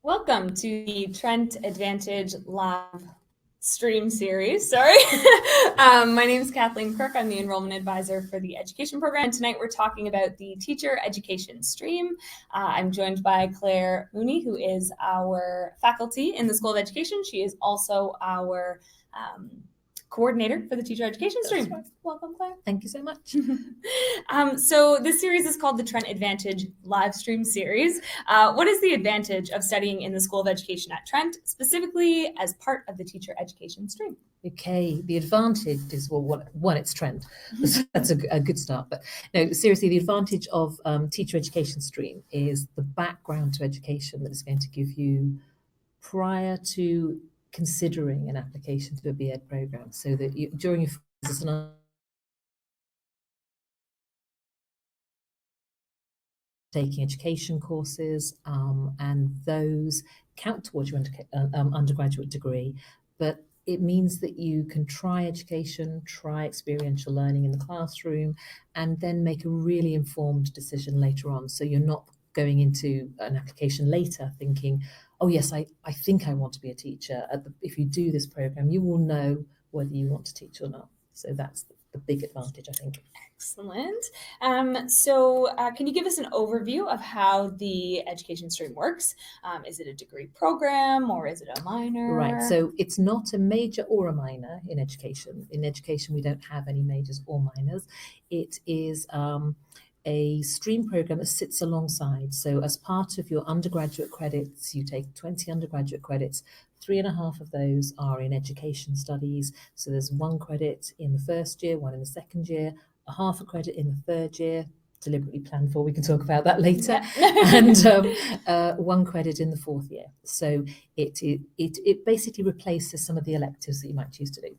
Welcome to the Trent Advantage live stream series. Sorry. My name is Kathleen Kirk. I'm the enrollment advisor for the education program. And tonight we're talking about the teacher education stream. I'm joined by Claire Mooney, who is our faculty in the School of Education. She is also our coordinator for the teacher education stream. Right. Welcome, Claire. Thank you so much. So this series is called the Trent Advantage live stream series. What is the advantage of studying in the School of Education at Trent, specifically as part of the teacher education stream? Okay, the advantage is, well, one, it's Trent. That's a good start. But no, seriously, the advantage of teacher education stream is the background to education that is going to give you prior to considering an application to a B.Ed program, so that you, during your taking education courses, and those count towards your undergraduate degree, but it means that you can try education, try experiential learning in the classroom, and then make a really informed decision later on. So you're not going into an application later thinking, oh yes, I think I want to be a teacher. If you do this program, you will know whether you want to teach or not. So that's the big advantage, I think. Excellent. So can you give us an overview of how the education stream works? Is it a degree program or is it a minor? Right, so it's not a major or a minor in education. In education, we don't have any majors or minors. It is a stream program that sits alongside. So as part of your undergraduate credits, you take 20 undergraduate credits. 3.5 of those are in education studies. So there's 1 credit in the first year, 1 in the second year, a half a credit in the third year, deliberately planned for, we can talk about that later, and 1 credit in the fourth year. So it basically replaces some of the electives that you might choose to do.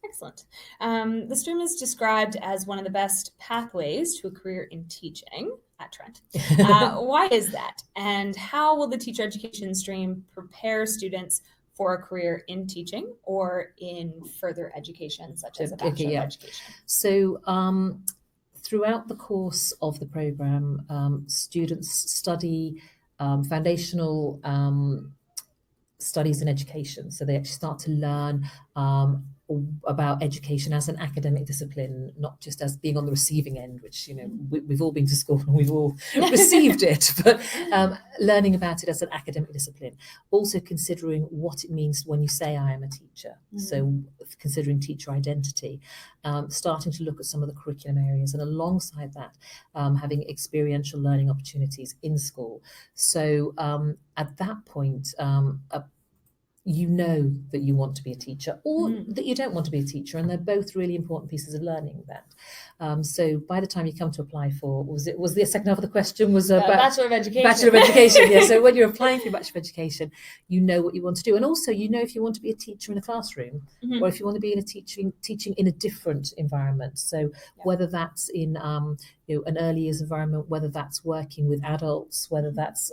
Excellent. The stream is described as one of the best pathways to a career in teaching at Trent. Why is that? And how will the teacher education stream prepare students for a career in teaching or in further education, such as a Bachelor of Education? So throughout the course of the program, students study foundational studies in education. So they actually start to learn about education as an academic discipline, not just as being on the receiving end, which, you know, we've all been to school and we've all received it, but learning about it as an academic discipline. Also considering what it means when you say I am a teacher. So considering teacher identity, starting to look at some of the curriculum areas, and alongside that, having experiential learning opportunities in school. So at that point, you know that you want to be a teacher or that you don't want to be a teacher, and they're both really important pieces of learning that. So by the time you come to apply for, was the second half of the question was about Bachelor of Education. Bachelor of Education, yeah. So when you're applying for your Bachelor of Education, you know what you want to do, and also you know if you want to be a teacher in a classroom or if you want to be in a teaching in a different environment. So whether that's in an early years environment, whether that's working with adults, whether that's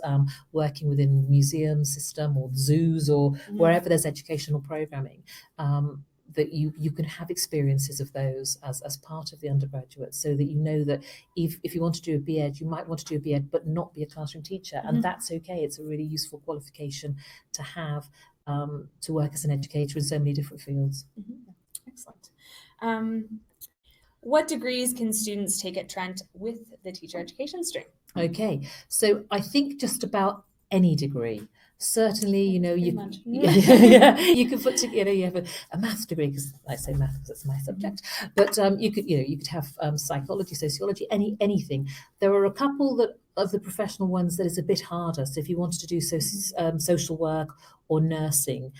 working within museum system or zoos or wherever there's educational programming, that you can have experiences of those as part of the undergraduate, so that you know that if you want to do a B.Ed, you might want to do a B.Ed but not be a classroom teacher, and that's okay. It's a really useful qualification to have to work as an educator in so many different fields. Excellent. What degrees can students take at Trent with the teacher education stream? Okay, so I think just about any degree. Certainly, you know, you can put together, you have a maths degree, because I say maths because it's my subject, but you could have psychology, sociology, anything. There are a couple of the professional ones that is a bit harder. So if you wanted to do social work or nursing,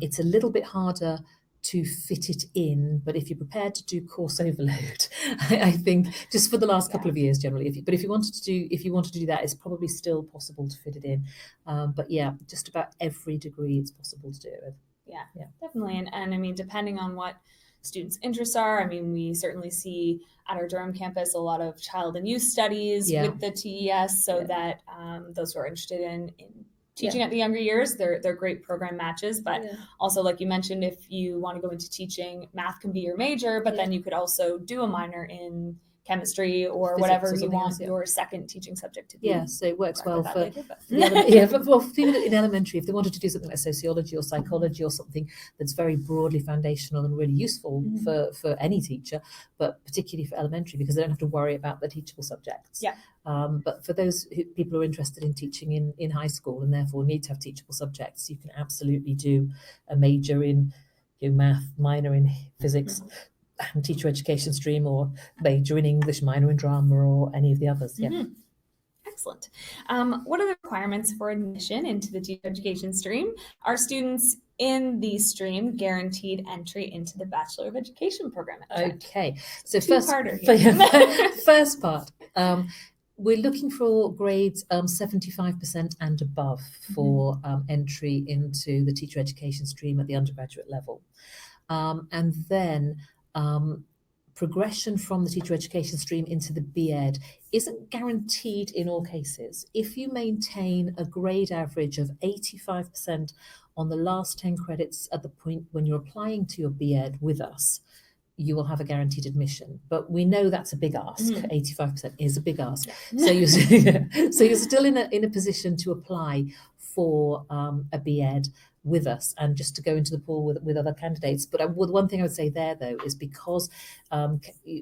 it's a little bit harder to fit it in, but if you're prepared to do course overload, I think just for the last couple of years generally, if you wanted to do that, it's probably still possible to fit it in. But yeah, just about every degree it's possible to do it with. Yeah, definitely. And I mean, depending on what students' interests are, I mean, we certainly see at our Durham campus a lot of child and youth studies with the TES, so that those who are interested in teaching at the younger years, they're great program matches. But also, like you mentioned, if you want to go into teaching, math can be your major, but then you could also do a minor in chemistry or Physics whatever or you something want else, yeah. your second teaching subject to be. Yeah, so it works well for Later, but. for people in elementary, if they wanted to do something like sociology or psychology or something that's very broadly foundational and really useful for any teacher, but particularly for elementary, because they don't have to worry about the teachable subjects. Yeah. But for those people who are interested in teaching in high school and therefore need to have teachable subjects, you can absolutely do a major in math, minor in physics, and teacher education stream, or major in English, minor in drama, or any of the others. Yeah. Excellent. What are the requirements for admission into the teacher education stream? Are students in the stream guaranteed entry into the Bachelor of Education program at Trent? Okay, so first part, we're looking for grades 75% and above for entry into the teacher education stream at the undergraduate level. And then progression from the teacher education stream into the B.Ed isn't guaranteed in all cases. If you maintain a grade average of 85% on the last 10 credits at the point when you're applying to your B.Ed with us, you will have a guaranteed admission. But we know that's a big ask. 85% is a big ask. So you're still in a position to apply for a B.Ed with us and just to go into the pool with other candidates. But the one thing I would say there, though, is because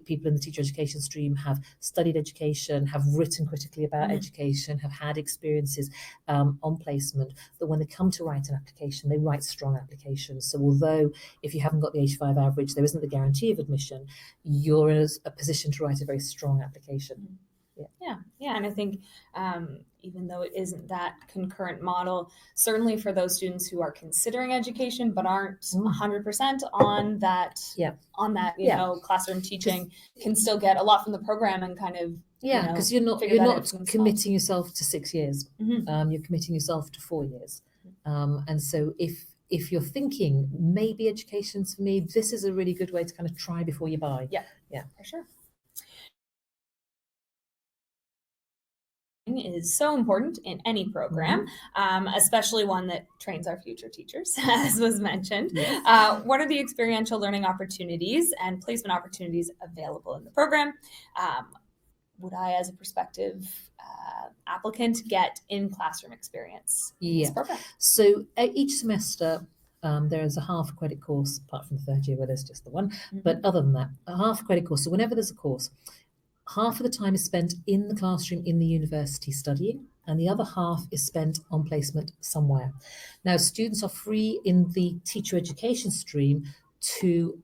people in the teacher education stream have studied education, have written critically about education, have had experiences on placement, that when they come to write an application, they write strong applications. So although if you haven't got the 85 average, there isn't the guarantee of admission, you're in a position to write a very strong application. Yeah, and I think even though it isn't that concurrent model, certainly for those students who are considering education but aren't 100% on that you know, classroom teaching, can still get a lot from the program and kind of because you're not committing yourself to 6 years. You're committing yourself to 4 years, and so if you're thinking maybe education's for me, this is a really good way to kind of try before you buy. Yeah, for sure. Is so important in any program, especially one that trains our future teachers, as was mentioned. Yes. What are the experiential learning opportunities and placement opportunities available in the program? Would I, as a prospective applicant, get in-classroom experience in this program? So each semester, there is a half credit course, apart from the third year where there's just the one. But other than that, a half credit course. So whenever there's a course, half of the time is spent in the classroom in the university studying, and the other half is spent on placement somewhere. Now, students are free in the teacher education stream to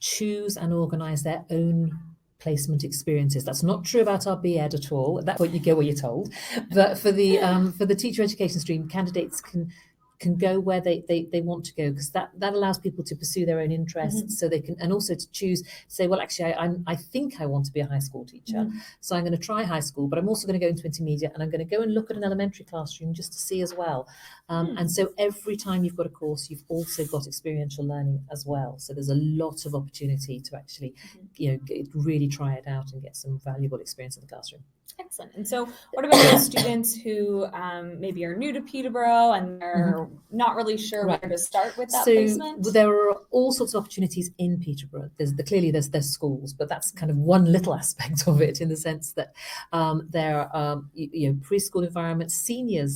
choose and organise their own placement experiences. That's not true about our B.Ed at all. At that point, you go where you're told. But for the teacher education stream, candidates can go where they want to go, because that allows people to pursue their own interests, so they can, and also to choose, say, well, actually I think I want to be a high school teacher, so I'm going to try high school, but I'm also going to go into intermediate, and I'm going to go and look at an elementary classroom just to see as well. And so every time you've got a course, you've also got experiential learning as well. So there's a lot of opportunity to actually really try it out and get some valuable experience in the classroom. Excellent. And so what about those students who maybe are new to Peterborough and they're not really sure where to start with that placement? There are all sorts of opportunities in Peterborough. There's schools, but that's kind of one little aspect of it, in the sense that there are preschool environments, senior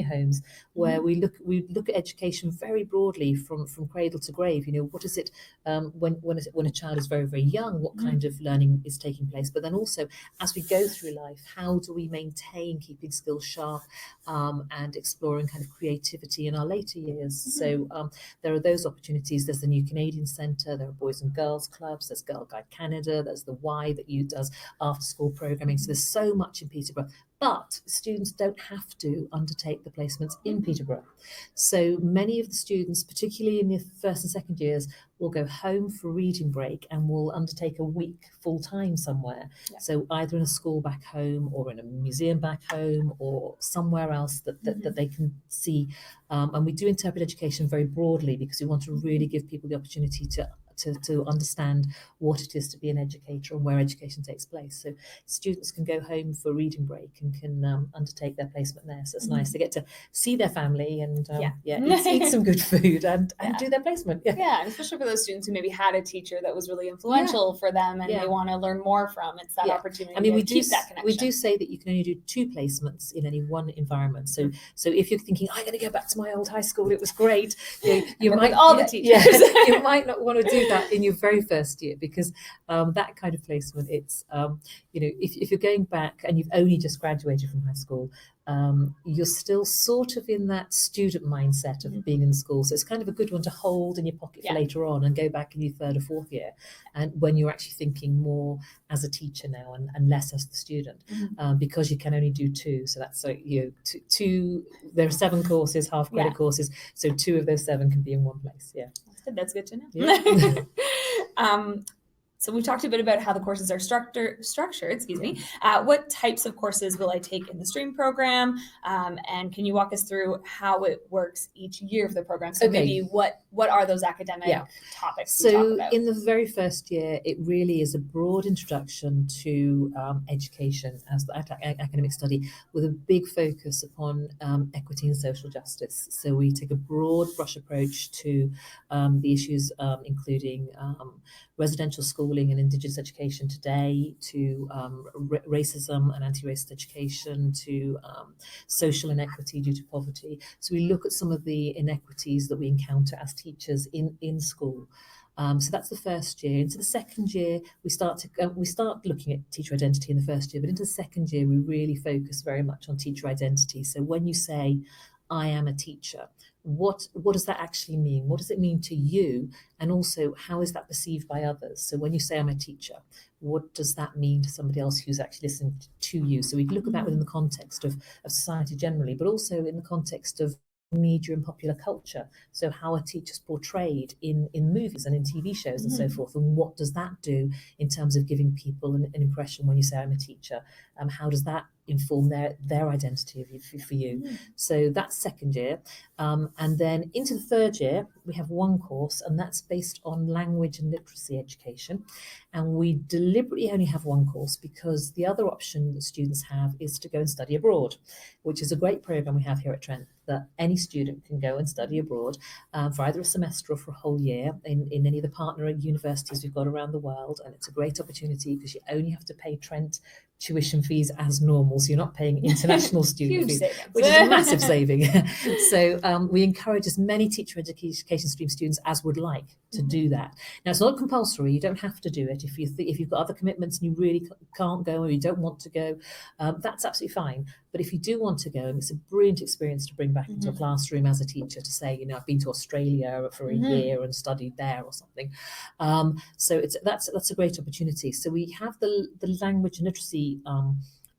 homes, where we look at education very broadly from cradle to grave. What is it when a child is very, very young, what kind of learning is taking place? But then also, as we go through life, how do we maintain keeping skills sharp and exploring kind of creativity in our later years? So there are those opportunities. There's the New Canadian Centre, there are Boys and Girls Clubs, there's Girl Guide Canada, there's the Y that does after school programming. So there's so much in Peterborough. But students don't have to undertake the placements in Peterborough. So many of the students, particularly in the first and second years, will go home for reading break and will undertake a week full-time somewhere. Yeah. So either in a school back home, or in a museum back home, or somewhere else that they can see. And we do interpret education very broadly, because we want to really give people the opportunity to to understand what it is to be an educator and where education takes place. So students can go home for reading break and can undertake their placement there. So it's nice. They get to see their family and eat some good food and do their placement. Yeah, and especially for those students who maybe had a teacher that was really influential for them and they want to learn more from. It's that opportunity to keep that connection. We do say that you can only do 2 placements in any one environment. So if you're thinking, I'm going to go back to my old high school, it was great. You might all the teachers. You might not want to do that in your very first year because that kind of placement, it's if you're going back and you've only just graduated from high school, you're still sort of in that student mindset of being in school. So it's kind of a good one to hold in your pocket for later on and go back in your 3rd or 4th year. And when you're actually thinking more as a teacher now and less as the student, because you can only do 2. So that's two, there are 7 courses, half credit courses. So 2 of those 7 can be in one place. Yeah. That's good to know. Yeah. So we've talked a bit about how the courses are structured, what types of courses will I take in the STREAM program? And can you walk us through how it works each year of the program? So maybe what are those academic topics we talk about? In the very first year, it really is a broad introduction to education as the academic study with a big focus upon equity and social justice. So we take a broad brush approach to the issues including residential schooling and Indigenous education today, to racism and anti-racist education, to social inequity due to poverty. So we look at some of the inequities that we encounter as teachers in school. So that's the first year. Into the second year, we start looking at teacher identity in the first year, but into the second year, we really focus very much on teacher identity. So when you say, I am a teacher, what does that actually mean? What does it mean to you? And also, how is that perceived by others? So when you say I'm a teacher, what does that mean to somebody else who's actually listening to you? So we look at that within the context of society generally, but also in the context of media and popular culture. So how are teachers portrayed in movies and in TV shows and so forth? And what does that do in terms of giving people an impression when you say I'm a teacher? How does that inform their identity for you? So that's second year. And then into the third year, we have one course, and that's based on language and literacy education. And we deliberately only have one course because the other option that students have is to go and study abroad, which is a great program we have here at Trent, that any student can go and study abroad for either a semester or for a whole year in any of the partner universities we've got around the world. And it's a great opportunity because you only have to pay Trent tuition fees as normal, so you're not paying international student fees, which is a massive saving. So we encourage as many teacher education stream students as would like to do that. Now, it's not compulsory. You don't have to do it. If you've got other commitments and you really can't go or you don't want to go, that's absolutely fine. But if you do want to go, and it's a brilliant experience to bring back into a classroom as a teacher to say, I've been to Australia for a year and studied there or something. So that's a great opportunity. So we have the language and literacy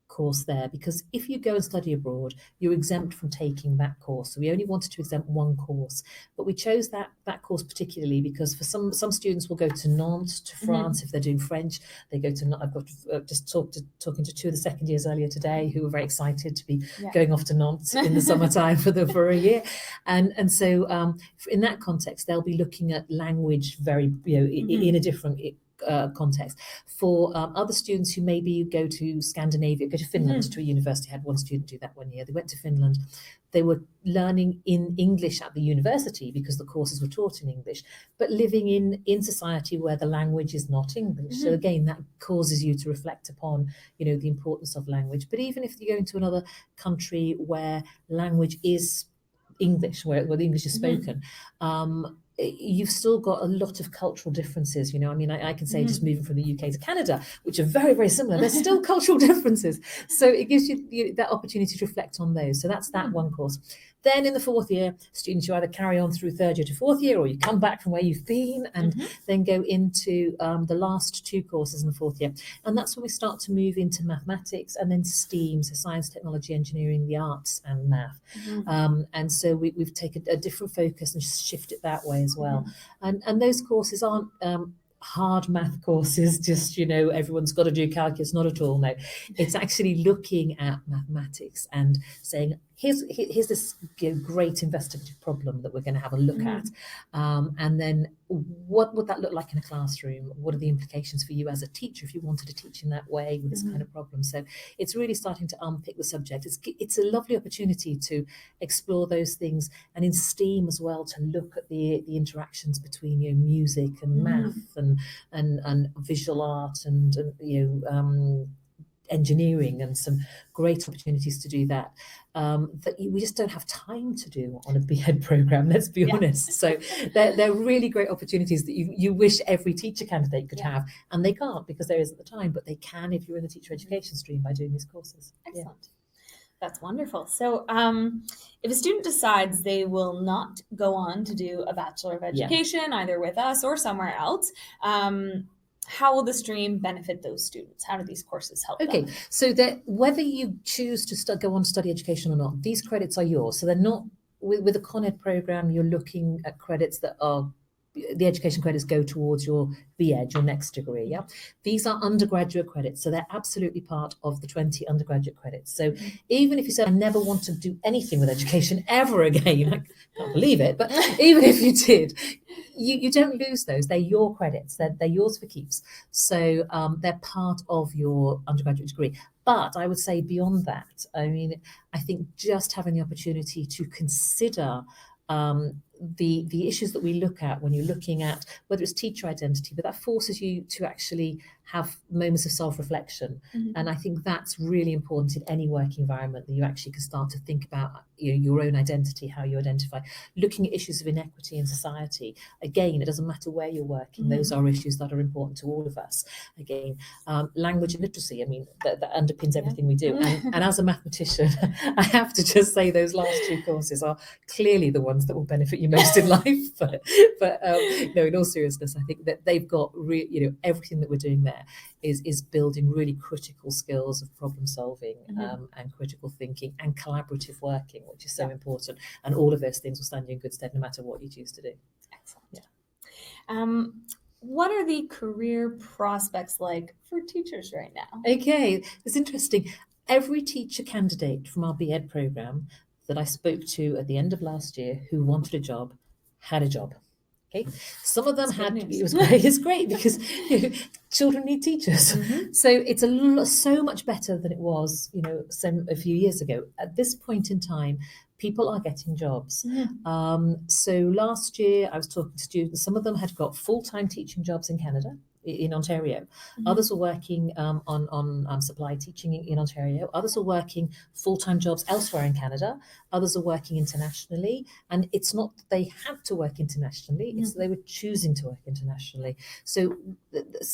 course there, because if you go and study abroad, you're exempt from taking that course. So we only wanted to exempt one course, but we chose that course particularly because for some students will go to Nantes, to France, if they're doing French. They go to, I've got just talking to 2 of the second years earlier today who were very excited to be going off to Nantes in the summertime for a year. And so in that context, they'll be looking at language very, in a different context. For other students who maybe go to Scandinavia, go to Finland to a university. I had one student do that one year. They went to Finland. They were learning in English at the university because the courses were taught in English, but living in society where the language is not English. So again, that causes you to reflect upon, the importance of language. But even if you go into another country where language is English, where the English is spoken, you've still got a lot of cultural differences. I can say just moving from the UK to Canada, which are very, very similar, there's still cultural differences. So it gives you that opportunity to reflect on those. So that's that one course. Then in the fourth year, students, you either carry on through third year to fourth year, or you come back from where you've been and then go into the last 2 courses in the fourth year. And that's when we start to move into mathematics and then STEAM, so science, technology, engineering, the arts and math. And so we've taken a different focus and shift it that way as well. And those courses aren't hard math courses, just everyone's got to do calculus. Not at all. No, it's actually looking at mathematics and saying here's this great investigative problem that we're going to have a look at, and then what would that look like in a classroom? What are the implications for you as a teacher if you wanted to teach in that way with this kind of problem? So it's really starting to unpick the subject. It's a lovely opportunity to explore those things, and in STEAM as well, to look at the interactions between music and math and visual art and engineering, and some great opportunities to do that we just don't have time to do on a BEd program, let's be honest. So they're really great opportunities that you wish every teacher candidate could have, and they can't because there isn't the time, but they can if you're in the teacher education stream by doing these courses. Excellent. That's wonderful. So if a student decides they will not go on to do a Bachelor of Education, either with us or somewhere else, how will the stream benefit those students? How do these courses help them? So that whether you choose to go on to study education or not, these credits are yours. So they're not, with a Con Ed program, you're looking at credits that are, the education credits go towards your BEd, your next degree. These are undergraduate credits, so they're absolutely part of the 20 undergraduate credits. So even if you said, I never want to do anything with education ever again, I can't believe it, but even if you did, you don't lose those. They're your credits. They're yours for keeps. So they're part of your undergraduate degree. But I would say beyond that, I think just having the opportunity to consider the issues that we look at when you're looking at whether it's teacher identity, but that forces you to actually have moments of self-reflection. And I think that's really important in any work environment, that you actually can start to think about your own identity, how you identify, looking at issues of inequity in society. Again, it doesn't matter where you're working, those are issues that are important to all of us. Again, language and literacy, that underpins everything we do. And as a mathematician, I have to just say those last two courses are clearly the ones that will benefit you most in life. But no, in all seriousness, I think that they've got everything that we're doing there is building really critical skills of problem solving and critical thinking and collaborative working, which is so important. And all of those things will stand you in good stead no matter what you choose to do. Excellent. What are the career prospects like for teachers right now? Okay, it's interesting. Every teacher candidate from our BEd program that I spoke to at the end of last year who wanted a job had a job. Okay, some of them had. It was great. It's great because children need teachers. So it's so much better than it was, a few years ago. At this point in time, people are getting jobs. So last year, I was talking to students. Some of them had got full-time teaching jobs in Canada, in Ontario. Others were working on supply teaching in Ontario. Others are working full-time jobs elsewhere in Canada. Others are working internationally. And it's not that they had to work internationally, it's that they were choosing to work internationally. So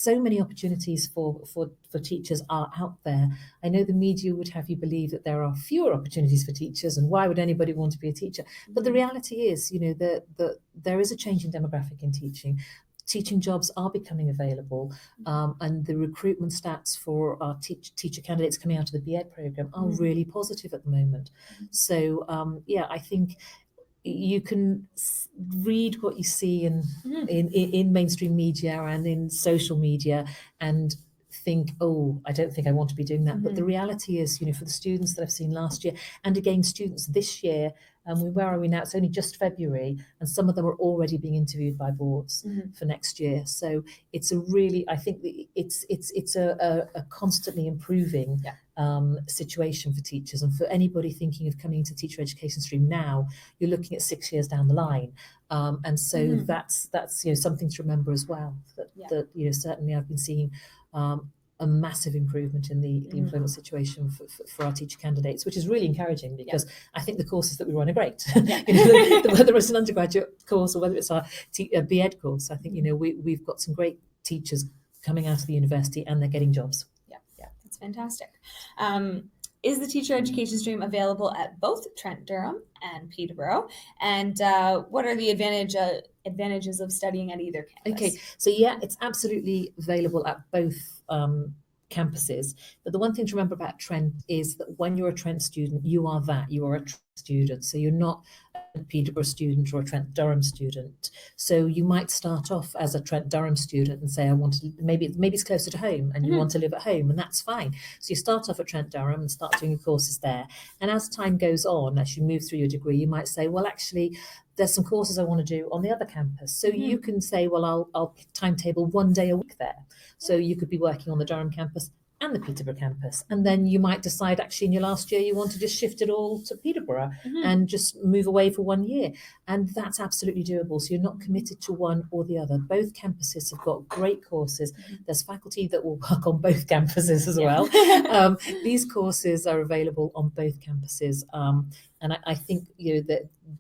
many opportunities for teachers are out there. I know the media would have you believe that there are fewer opportunities for teachers, and why would anybody want to be a teacher? But the reality is, that there is a change in demographic in teaching. Teaching jobs are becoming available, and the recruitment stats for our teacher candidates coming out of the BEd program are really positive at the moment. So I think you can read what you see in mainstream media and in social media and think, I don't think I want to be doing that. But the reality is, for the students that I've seen last year, and again, students this year, where are we now? It's only just February, and some of them are already being interviewed by boards for next year. So it's I think it's a constantly improving situation for teachers. And for anybody thinking of coming into teacher education stream now, you're looking at 6 years down the line. And so that's something to remember as well, that certainly I've been seeing a massive improvement in the employment situation for our teacher candidates, which is really encouraging, because I think the courses that we run are great. Whether it's an undergraduate course or whether it's our BEd course, I think we've got some great teachers coming out of the university and they're getting jobs. Yeah, that's fantastic. Is the teacher education stream available at both Trent, Durham and Peterborough? And what are the advantages of studying at either campus? Okay, so it's absolutely available at both campuses. But the one thing to remember about Trent is that when you're a Trent student, you are a Trent student. So you're not Peterborough student or a Trent Durham student. So you might start off as a Trent Durham student and say, I want to, maybe it's closer to home and you want to live at home, and that's fine. So you start off at Trent Durham and start doing your courses there. And as time goes on, as you move through your degree, you might say, well, actually, there's some courses I want to do on the other campus. So you can say, well, I'll timetable 1 day a week there. So you could be working on the Durham campus and the Peterborough campus. And then you might decide actually in your last year you want to just shift it all to Peterborough and just move away for 1 year. And that's absolutely doable. So you're not committed to one or the other. Both campuses have got great courses. There's faculty that will work on both campuses as well. These courses are available on both campuses. And I think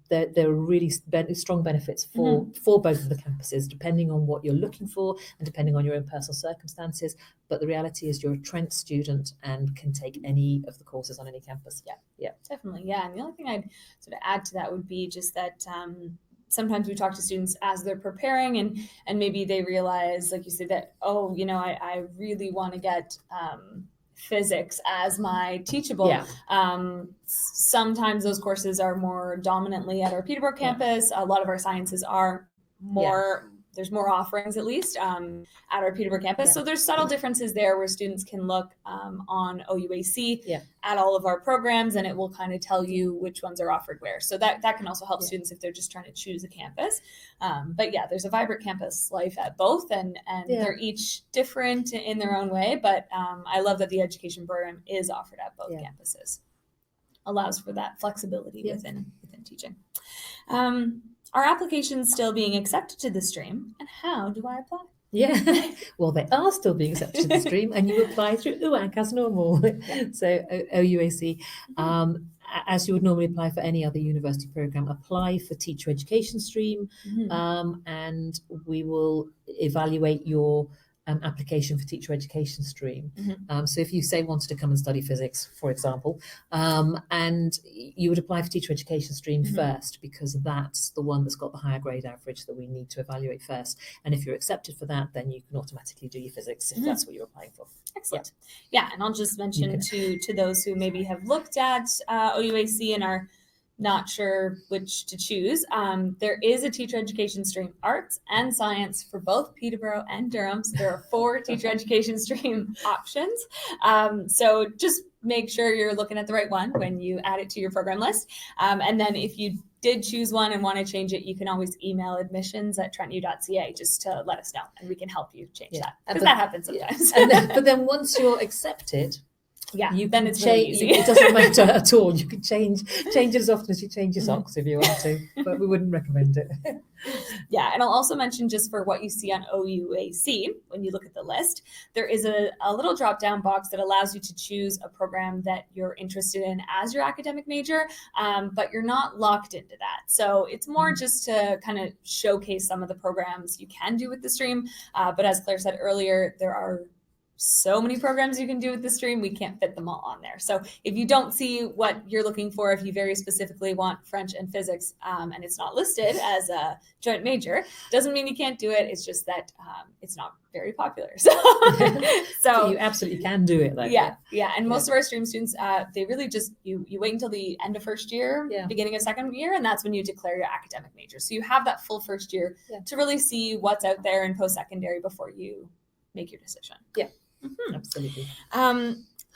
that there are really strong benefits for both of the campuses, depending on what you're looking for and depending on your own personal circumstances. But the reality is you're a Trent student and can take any of the courses on any campus. Yeah, definitely. Yeah, and the only thing I'd sort of add to that would be just that sometimes we talk to students as they're preparing and maybe they realize, like you said, that, I really want to get physics as my teachable. Sometimes those courses are more dominantly at our Peterborough campus. A lot of our sciences are more, there's more offerings at least at our Peterborough campus. So there's subtle differences there where students can look on OUAC at all of our programs, and it will kind of tell you which ones are offered where. So that can also help students if they're just trying to choose a campus. But there's a vibrant campus life at both, and they're each different in their own way. But I love that the education program is offered at both campuses. Allows for that flexibility within teaching. Are applications still being accepted to the stream, and how do I apply? Well, they are still being accepted to the stream, and you apply through UAC as normal. So OUAC, as you would normally apply for any other university program, apply for teacher education stream, and we will evaluate your application for teacher education stream. So if you say wanted to come and study physics, for example, and you would apply for teacher education stream first, because that's the one that's got the higher grade average that we need to evaluate first. And if you're accepted for that, then you can automatically do your physics if that's what you're applying for. Excellent. Yeah, and I'll just mention to those who maybe have looked at OUAC and are not sure which to choose. There is a teacher education stream, arts and science, for both Peterborough and Durham. So there are 4 teacher education stream options. So just make sure you're looking at the right one when you add it to your program list. And then if you did choose one and want to change it, you can always email admissions@trentu.ca just to let us know, and we can help you change that, because that happens sometimes. But then once you're accepted, then it's really easy. It doesn't matter at all. You can change it as often as you change your socks if you want to, but we wouldn't recommend it. And I'll also mention, just for what you see on OUAC, when you look at the list, there is a little drop-down box that allows you to choose a program that you're interested in as your academic major, but you're not locked into that. So it's more just to kind of showcase some of the programs you can do with the stream. But as Claire said earlier, there are so many programs you can do with the stream, we can't fit them all on there. So if you don't see what you're looking for, if you very specifically want French and physics, and it's not listed as a joint major, doesn't mean you can't do it. It's just that it's not very popular. So you absolutely can do it. And most of our stream students, they really just, you wait until the end of first year, beginning of second year, and that's when you declare your academic major. So you have that full first year to really see what's out there in post-secondary before you make your decision. Absolutely.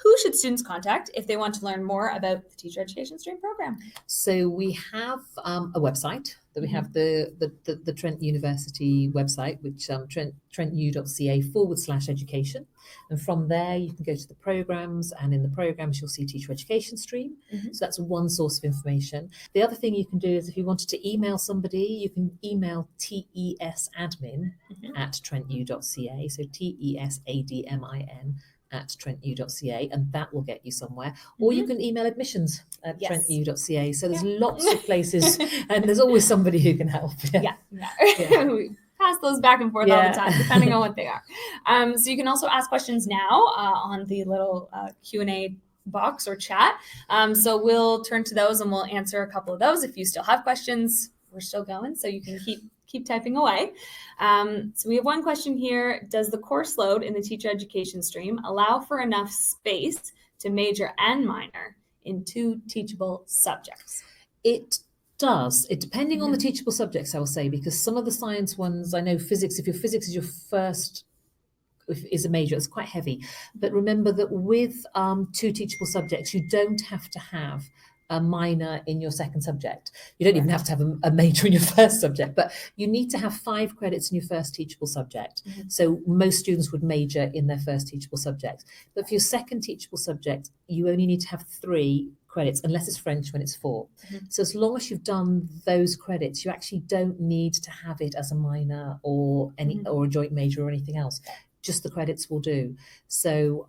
Who should students contact if they want to learn more about the teacher education stream program? So we have a website that we have the Trent University website, which trentu.ca/education. And from there, you can go to the programs, and in the programs, you'll see teacher education stream. So that's one source of information. The other thing you can do is, if you wanted to email somebody, you can email tesadmin@trentu.ca. So tesadmin@trentu.ca, and that will get you somewhere. Or you can email admissions@trentu.ca. So there's lots of places, and there's always somebody who can help. We pass those back and forth all the time, depending on what they are. So you can also ask questions now on the little Q&A box or chat. So we'll turn to those and we'll answer a couple of those. If you still have questions, we're still going, so you can keep typing away. So we have one question here. Does the course load in the teacher education stream allow for enough space to major and minor in 2 teachable subjects? It does. It depending on the teachable subjects, I will say, because some of the science ones, I know physics, if your physics is your first is a major, it's quite heavy. But remember that with 2 teachable subjects, you don't have to have a minor in your second subject. You don't even have to have a major in your first subject, but you need to have 5 credits in your first teachable subject. So most students would major in their first teachable subject. But for your second teachable subject, you only need to have 3 credits, unless it's French when it's 4. So as long as you've done those credits, you actually don't need to have it as a minor or any or a joint major or anything else. Just the credits will do. So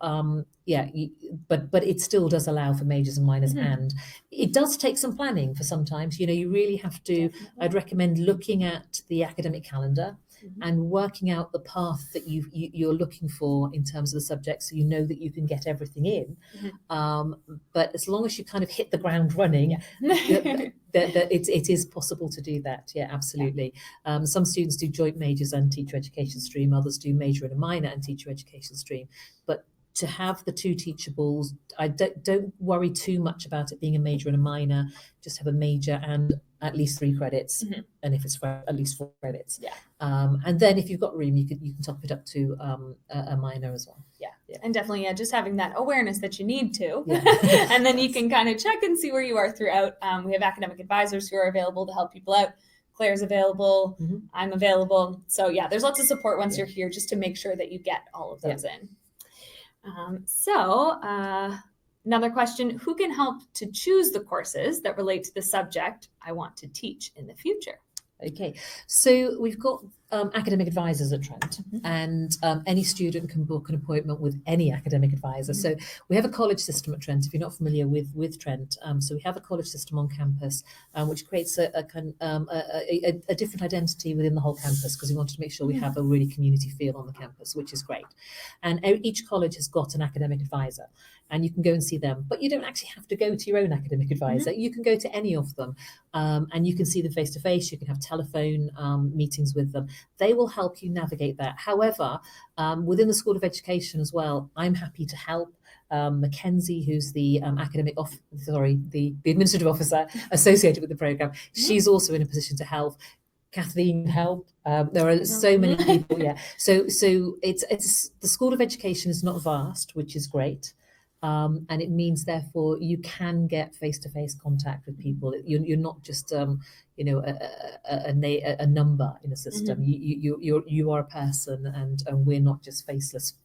but it still does allow for majors and minors, and it does take some planning for sometimes. You really have to. I'd recommend looking at the academic calendar and working out the path that you're looking for in terms of the subject, so you know that you can get everything in. But as long as you kind of hit the ground running, that it is possible to do that. Yeah, absolutely. Some students do joint majors and teacher education stream. Others do major and a minor and teacher education stream. But to have the 2 teachables, I don't worry too much about it being a major and a minor. Just have a major and at least 3 credits, and if it's for at least 4 credits. And then if you've got room, you can top it up to a minor as well. And definitely, just having that awareness that you need to, and then you can kind of check and see where you are throughout. We have academic advisors who are available to help people out. Claire's available. I'm available. So there's lots of support once you're here, just to make sure that you get all of those in. Another question: who can help to choose the courses that relate to the subject I want to teach in the future? Okay, so we've got academic advisors at Trent, and any student can book an appointment with any academic advisor. So we have a college system at Trent, if you're not familiar with Trent. So we have a college system on campus, which creates a different identity within the whole campus, because we wanted to make sure we have a really community feel on the campus, which is great. And each college has got an academic advisor, and you can go and see them. But you don't actually have to go to your own academic advisor. You can go to any of them, and you can see them face to face. You can have telephone meetings with them. They will help you navigate that. However, within the School of Education as well, I'm happy to help. Mackenzie, who's the the administrative officer associated with the programme, she's also in a position to help. Kathleen help. There are so many people. So it's the School of Education is not vast, which is great. And it means, therefore, you can get face-to-face contact with people. You're not just, a number in a system. You are a person, and we're not just faceless,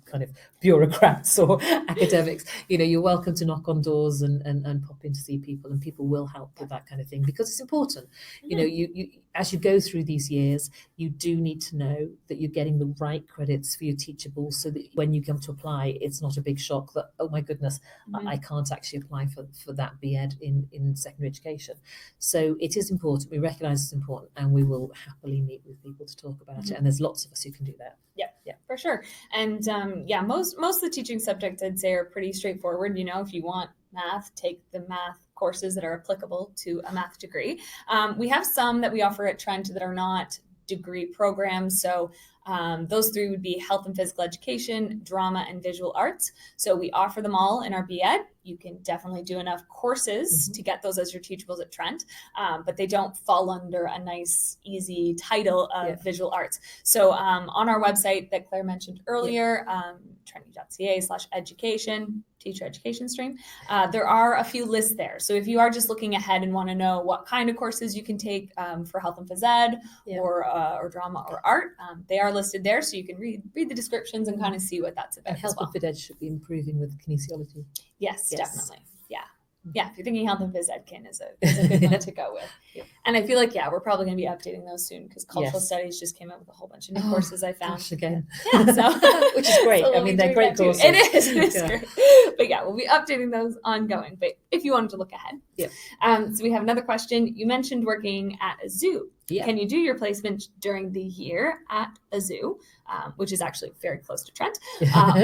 kind of bureaucrats or academics. You're welcome to knock on doors and pop in to see people, and people will help with that kind of thing, because it's important. You as you go through these years, you do need to know that you're getting the right credits for your teachable, so that when you come to apply, it's not a big shock that, oh my goodness, I can't actually apply for that BEd in secondary education. So it is important. We recognise it's important, and we will happily meet with people to talk about it. And there's lots of us who can do that. Yeah, for sure. And most of the teaching subjects, I'd say, are pretty straightforward. If you want math, take the math courses that are applicable to a math degree. We have some that we offer at Trent that are not degree programs. So those 3 would be health and physical education, drama, and visual arts. So we offer them all in our BEd. You can definitely do enough courses to get those as your teachables at Trent, but they don't fall under a nice, easy title of visual arts. So on our website that Claire mentioned earlier, trenty.ca/education, teacher education stream, there are a few lists there. So if you are just looking ahead and want to know what kind of courses you can take for health and phys ed or drama or art, they are listed there, so you can read the descriptions and kind of see what that's about. And health and phys ed should be improving with kinesiology. Yes, definitely. Yeah, if you're thinking health and phys ed, kin is a good one to go with. And I feel like, we're probably going to be updating those soon, because cultural studies just came out with a whole bunch of new courses, I found. Gosh, again. So, which is great. So they're great courses. It is great. But we'll be updating those ongoing. But if you wanted to look ahead. So we have another question. You mentioned working at a zoo. Can you do your placement during the year at a zoo, which is actually very close to Trent,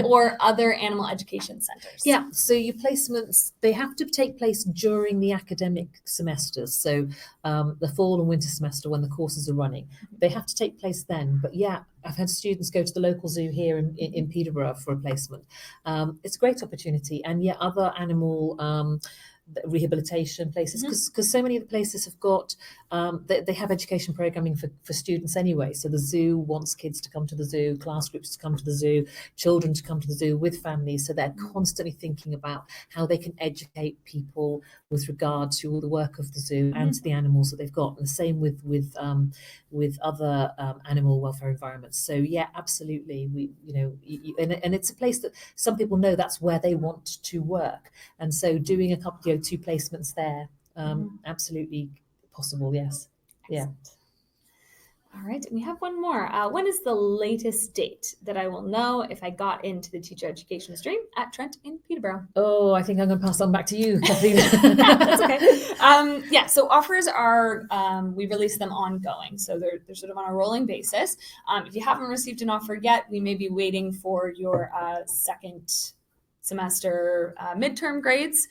or other animal education centers? So your placements, they have to take place during the academic semesters. So the fall and winter semester, when the courses are running, they have to take place then. But I've had students go to the local zoo here in Peterborough for a placement. It's a great opportunity. And other animal rehabilitation places, because so many of the places have got they have education programming for students anyway. So the zoo wants kids to come to the zoo, class groups to come to the zoo, children to come to the zoo with families. So they're constantly thinking about how they can educate people with regard to all the work of the zoo and to the animals that they've got. And the same with other animal welfare environments. So yeah, absolutely. And it's a place that some people know that's where they want to work. And so doing a couple, 2 placements there, absolutely possible. Yes. Yeah. All right, and we have one more. When is the latest date that I will know if I got into the teacher education stream at Trent in Peterborough? Oh, I think I'm going to pass on back to you, Kathleen. That's okay. So offers are, we release them ongoing. So they're sort of on a rolling basis. If you haven't received an offer yet, we may be waiting for your second semester midterm grades.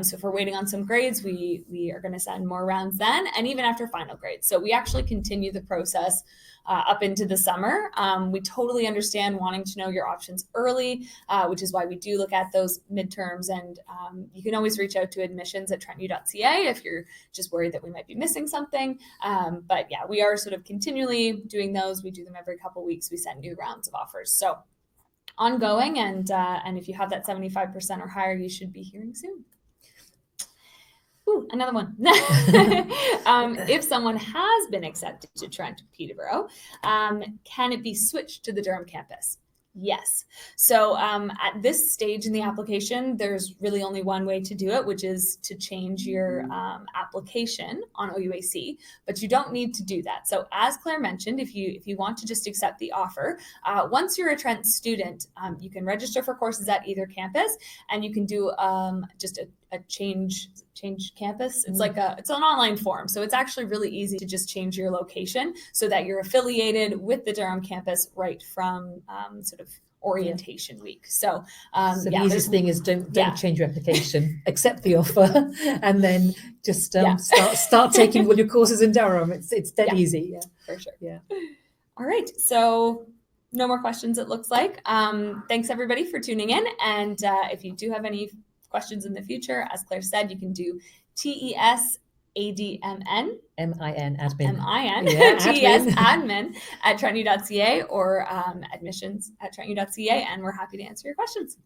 So if we're waiting on some grades, we are going to send more rounds then, and even after final grades. So we actually continue the process up into the summer. We totally understand wanting to know your options early, which is why we do look at those midterms. And you can always reach out to admissions@trentu.ca if you're just worried that we might be missing something. But yeah, we are sort of continually doing those. We do them every couple of weeks. We send new rounds of offers. So ongoing, and if you have that 75% or higher, you should be hearing soon. Ooh, another one. If someone has been accepted to Trent Peterborough, can it be switched to the Durham campus? Yes. So at this stage in the application, there's really only one way to do it, which is to change your application on OUAC, but you don't need to do that. So as Claire mentioned, if you want to just accept the offer, once you're a Trent student, you can register for courses at either campus, and you can do just a change campus. It's it's an online form. So it's actually really easy to just change your location so that you're affiliated with the Durham campus right from sort of orientation week. So the easiest thing is don't change your application, accept the offer, and then just start taking all your courses in Durham. It's dead easy. Yeah, for sure. Yeah. All right. So no more questions, it looks like. Thanks everybody for tuning in. And if you do have any questions in the future, as Claire said, you can do TESADMN MIN admin TES admin at trentu.ca or admissions@trentu.ca, and we're happy to answer your questions.